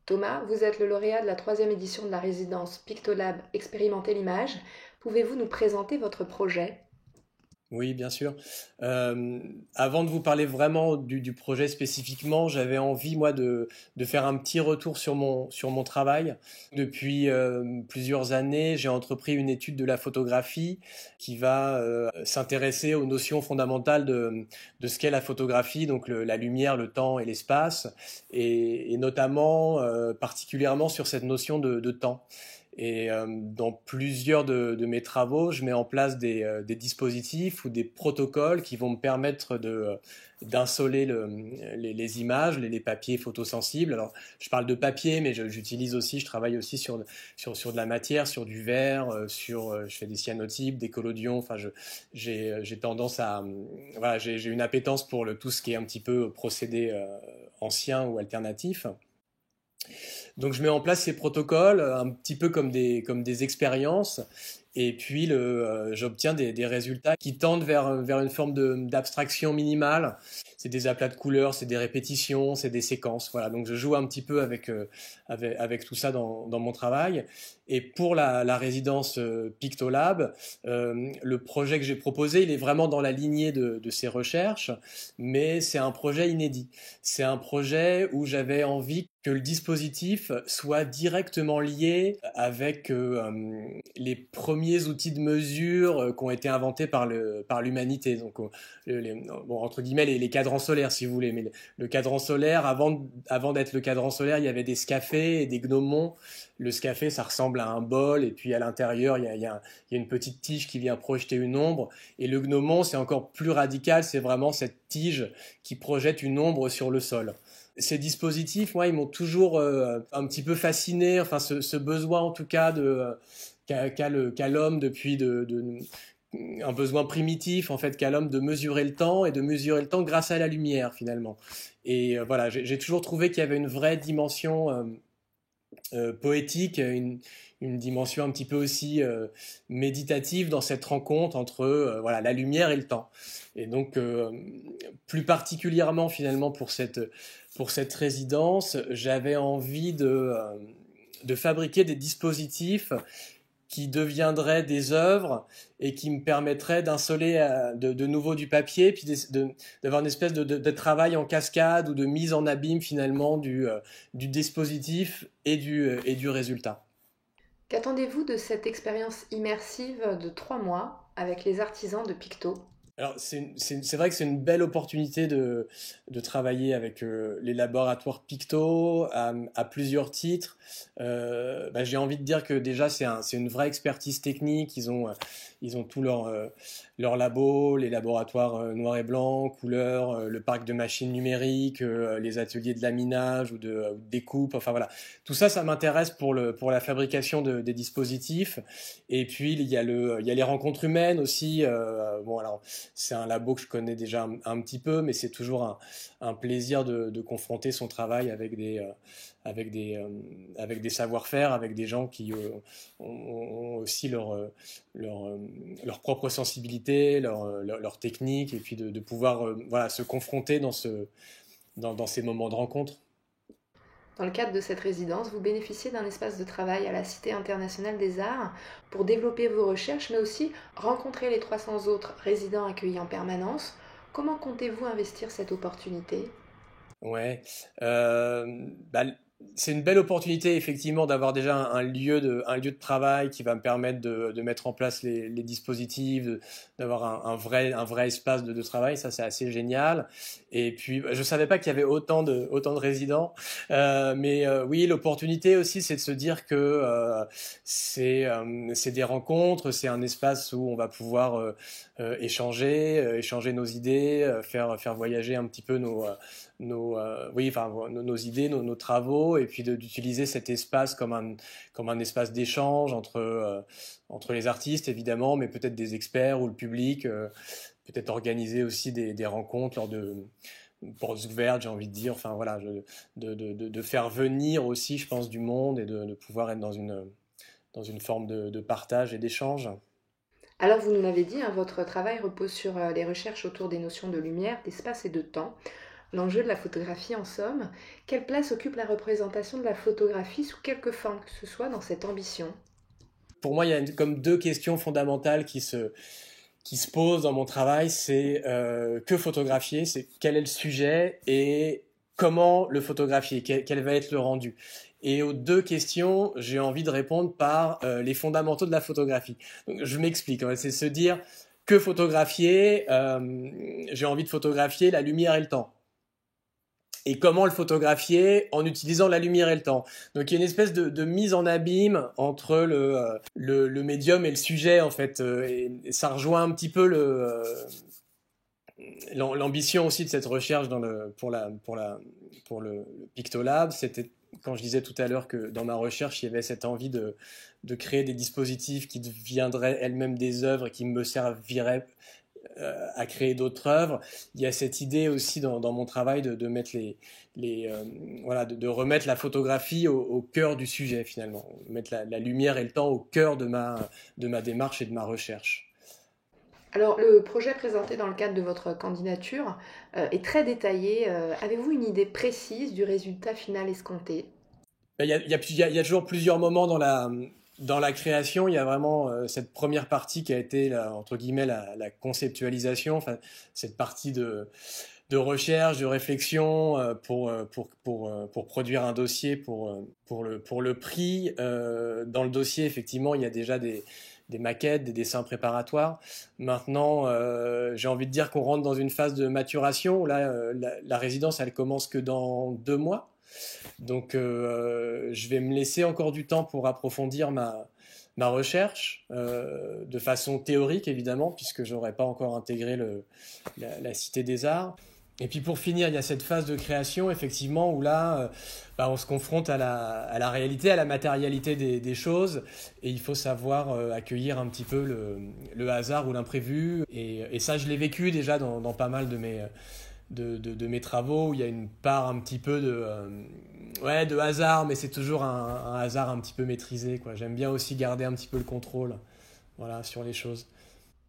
Thomas, vous êtes le lauréat de la troisième édition de la résidence Pictolab Expérimenter l'image. Pouvez-vous nous présenter votre projet? Oui, bien sûr. Avant de vous parler vraiment du projet spécifiquement, j'avais envie, moi, de faire un petit retour sur mon travail. Depuis plusieurs années, j'ai entrepris une étude de la photographie qui va s'intéresser aux notions fondamentales de ce qu'est la photographie, donc la lumière, le temps et l'espace, et notamment particulièrement sur cette notion de temps. Et dans plusieurs de mes travaux, je mets en place des dispositifs ou des protocoles qui vont me permettre d'insoler les images, les papiers photosensibles. Alors, je parle de papier, mais je travaille aussi sur de la matière, sur du verre, je fais des cyanotypes, des collodions. Enfin, j'ai tendance à, voilà, j'ai une appétence pour tout ce qui est un petit peu procédé ancien ou alternatif. Donc je mets en place ces protocoles, un petit peu comme des expériences, et puis j'obtiens des résultats qui tendent vers une forme d'abstraction minimale. C'est des aplats de couleurs, c'est des répétitions, c'est des séquences. Voilà, donc je joue un petit peu avec tout ça dans mon travail. Et pour la résidence Pictolab, le projet que j'ai proposé, il est vraiment dans la lignée de ces recherches, mais c'est un projet inédit. C'est un projet où j'avais envie que le dispositif soit directement lié avec les premiers outils de mesure qui ont été inventés par l'humanité. Donc, bon, entre guillemets, les cadrans solaires, si vous voulez. Mais le cadran solaire, avant d'être le cadran solaire, il y avait des scafés et des gnomons. Le scafé, ça ressemble à un bol, et puis à l'intérieur, il y a une petite tige qui vient projeter une ombre. Et le gnomon, c'est encore plus radical, c'est vraiment cette tige qui projette une ombre sur le sol. Ces dispositifs, moi, ils m'ont toujours un petit peu fasciné. Enfin, ce besoin, en tout cas, qu'a l'homme depuis un besoin primitif, en fait, qu'a l'homme de mesurer le temps et de mesurer le temps grâce à la lumière, finalement. Et voilà, j'ai toujours trouvé qu'il y avait une vraie dimension poétique, une dimension un petit peu aussi méditative dans cette rencontre entre voilà, la lumière et le temps. Et donc, plus particulièrement finalement pour cette résidence, j'avais envie de fabriquer des dispositifs qui deviendraient des œuvres et qui me permettraient d'insoler de nouveau du papier, puis d'avoir une espèce de travail en cascade ou de mise en abîme finalement du dispositif et du résultat. Qu'attendez-vous de cette expérience immersive de 3 mois avec les artisans de Picto? Alors, c'est vrai que c'est une belle opportunité de travailler avec les laboratoires Picto à plusieurs titres. J'ai envie de dire que déjà, c'est une vraie expertise technique. Ils ont tout leur labo, les laboratoires noir et blanc, couleur, le parc de machines numériques, les ateliers de laminage ou de découpe. Enfin voilà, tout ça, ça m'intéresse pour la fabrication des dispositifs. Et puis, il y a les rencontres humaines aussi. Bon, alors, c'est un labo que je connais déjà un petit peu, mais c'est toujours un plaisir de confronter son travail avec des savoir-faire, avec des gens qui ont aussi leur propre sensibilité, leur technique, et puis de pouvoir voilà, se confronter dans ces moments de rencontre. Dans le cadre de cette résidence, vous bénéficiez d'un espace de travail à la Cité internationale des arts pour développer vos recherches, mais aussi rencontrer les 300 autres résidents accueillis en permanence. Comment comptez-vous investir cette opportunité? Ouais, euh, bah, c'est une belle opportunité effectivement d'avoir déjà un lieu de travail qui va me permettre de mettre en place les dispositifs, d'avoir un vrai espace de travail. Ça, c'est assez génial. Et puis, je savais pas qu'il y avait autant de résidents. Oui, l'opportunité aussi, c'est de se dire que c'est des rencontres, c'est un espace où on va pouvoir échanger nos idées, faire voyager un petit peu nos idées, nos travaux, et puis d'utiliser cet espace comme un espace d'échange entre les artistes, évidemment, mais peut-être des experts ou le public, peut-être organiser aussi des rencontres lors de portes ouvertes, j'ai envie de dire, enfin voilà, de faire venir aussi, je pense, du monde et de pouvoir être dans une forme de partage et d'échange. Alors vous nous l'avez dit, hein, votre travail repose sur des recherches autour des notions de lumière, d'espace et de temps. L'enjeu de la photographie, en somme, quelle place occupe la représentation de la photographie sous quelque forme que ce soit dans cette ambition? Pour moi, il y a comme deux questions fondamentales qui se posent dans mon travail. C'est que photographier, c'est quel est le sujet et comment le photographier, quel va être le rendu. Et aux deux questions, j'ai envie de répondre par les fondamentaux de la photographie. Donc, je m'explique, c'est se dire que photographier, j'ai envie de photographier la lumière et le temps. Et comment le photographier en utilisant la lumière et le temps. Donc il y a une espèce de mise en abîme entre le médium et le sujet en fait. Et ça rejoint un petit peu l'ambition aussi de cette recherche pour le Pictolab. C'était quand je disais tout à l'heure que dans ma recherche il y avait cette envie de créer des dispositifs qui deviendraient elles-mêmes des œuvres et qui me serviraient à créer d'autres œuvres. Il y a cette idée aussi dans mon travail de mettre voilà, de remettre la photographie au cœur du sujet finalement, mettre la lumière et le temps au cœur de ma démarche et de ma recherche. Alors, le projet présenté dans le cadre de votre candidature est très détaillé. Avez-vous une idée précise du résultat final escompté? Il y a toujours plusieurs moments dans la création. Il y a vraiment cette première partie qui a été, entre guillemets, la conceptualisation, enfin, cette partie de recherche, de réflexion pour produire un dossier pour le prix. Dans le dossier, effectivement, il y a déjà des maquettes, des dessins préparatoires. Maintenant, j'ai envie de dire qu'on rentre dans une phase de maturation. Là, la résidence, elle commence que dans 2 mois. Donc, je vais me laisser encore du temps pour approfondir ma recherche, de façon théorique évidemment, puisque je n'aurais pas encore intégré la Cité des Arts. Et puis pour finir, il y a cette phase de création, effectivement, où là, on se confronte à la réalité, à la matérialité des choses, et il faut savoir accueillir un petit peu le hasard ou l'imprévu. Et ça, je l'ai vécu déjà dans pas mal de mes travaux, où il y a une part un petit peu de hasard, mais c'est toujours un hasard un petit peu maîtrisé, quoi. J'aime bien aussi garder un petit peu le contrôle, voilà, sur les choses.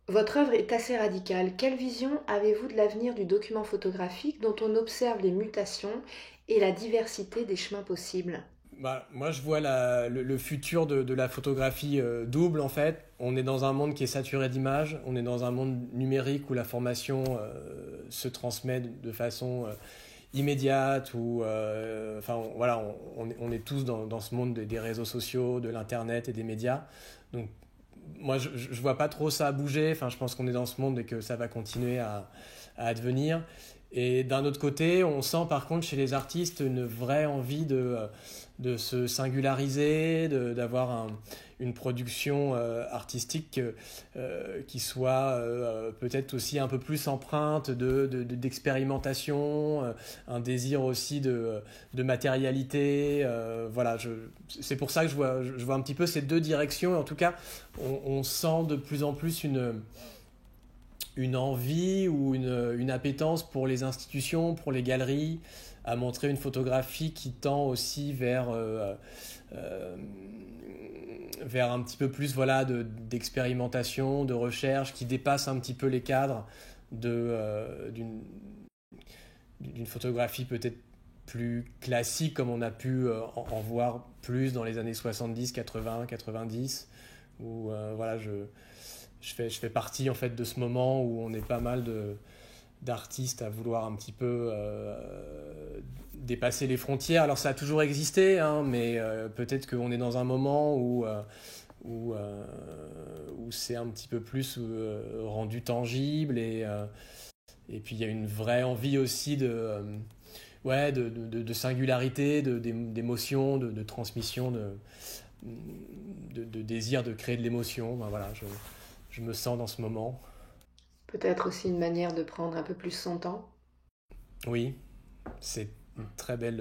Votre œuvre est assez radicale. Quelle vision avez-vous de l'avenir du document photographique dont on observe les mutations et la diversité des chemins possibles? Moi, je vois le futur de la photographie double, en fait. On est dans un monde qui est saturé d'images, on est dans un monde numérique où la formation se transmet de façon immédiate, enfin, voilà, on est tous dans ce monde des réseaux sociaux, de l'Internet et des médias. Donc, moi, je vois pas trop ça bouger. Enfin, je pense qu'on est dans ce monde et que ça va continuer à advenir. Et d'un autre côté, on sent par contre chez les artistes une vraie envie de se singulariser, d'avoir une production artistique qui soit peut-être aussi un peu plus empreinte d'expérimentation, un désir aussi de matérialité. Voilà, c'est pour ça que je vois un petit peu ces deux directions. En tout cas, on sent de plus en plus une envie ou une appétence pour les institutions, pour les galeries, à montrer une photographie qui tend aussi vers un petit peu plus voilà, d'expérimentation, de recherche, qui dépasse un petit peu les cadres d'une photographie peut-être plus classique comme on a pu en voir plus dans les années 70, 80, 90, où voilà, je fais partie en fait de ce moment où on est pas mal d'artistes à vouloir un petit peu dépasser les frontières. Alors ça a toujours existé, hein, mais peut-être qu'on est dans un moment où c'est un petit peu plus rendu tangible et puis il y a une vraie envie aussi de singularité, d'émotion, de transmission, de désir de créer de l'émotion. Ben voilà, je me sens dans ce moment. Peut-être aussi une manière de prendre un peu plus son temps. Oui, c'est une très belle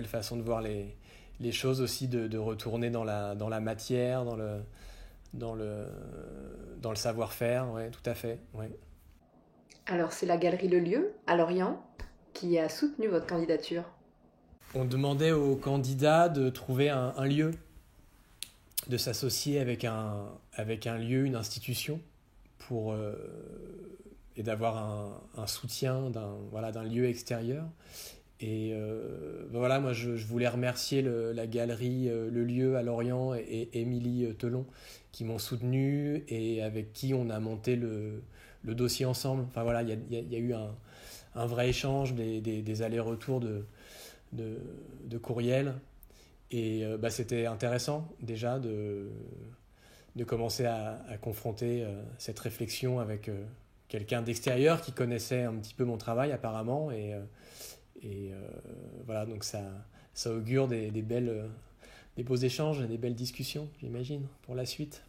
façon de voir les choses aussi, de retourner dans la matière, dans le, dans le savoir-faire, ouais, tout à fait. Ouais. Alors c'est la galerie Le Lieu, à Lorient, qui a soutenu votre candidature. On demandait aux candidats de trouver un lieu, de s'associer avec un lieu, une institution, pour d'avoir un soutien d'un lieu extérieur. Et voilà, moi je voulais remercier la galerie Le Lieu à Lorient et Émilie Telon qui m'ont soutenu et avec qui on a monté le dossier ensemble. Enfin voilà, il y a eu un vrai échange, des allers-retours de courriel. Et c'était intéressant déjà de commencer à confronter cette réflexion avec quelqu'un d'extérieur qui connaissait un petit peu mon travail apparemment. Et voilà, donc ça augure des beaux échanges et des belles discussions, j'imagine, pour la suite.